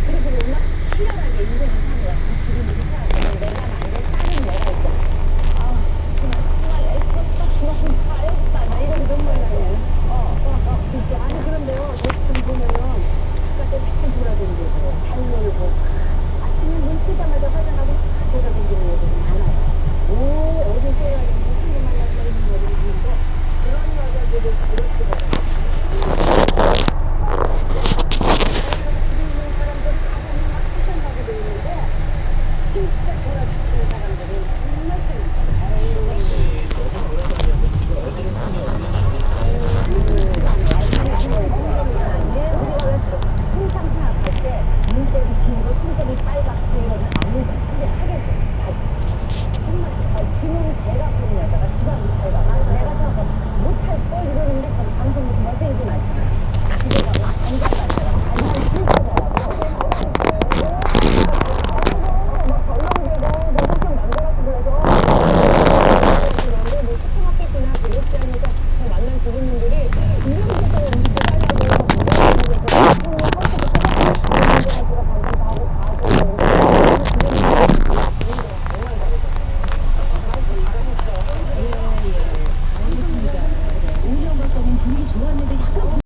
그리고 막 치열하게 인생을 사는 거야. 지금 이렇게 하고 내가 말고 다른 내가 있고. 아, 정말 애썼다. 너무 가엾다. 나 이런 정말 나는. 진짜. 아니 그런데요. 요즘 보면은 바깥에 맨날 돌아다니고 잘 놀고 아침에 눈 뜨자마자 화장하고 막 돌아다니는 애들이 많아요. 오, 어디 돌아다니고 친구 만나서 이런 애들이 많은데 그런 여자들을 그렇지 보다. 지금 있는 사람들 다 보면 막 패션하게 돼 있는데 진짜 돌아붙이는 사람들은 정말 재밌어. 항상 생각할 때 눈썹이 길고 손톱이 빨갛고 이러면 아무도 근데 하겠어. 정말 지금 제가 보는 여자가 지방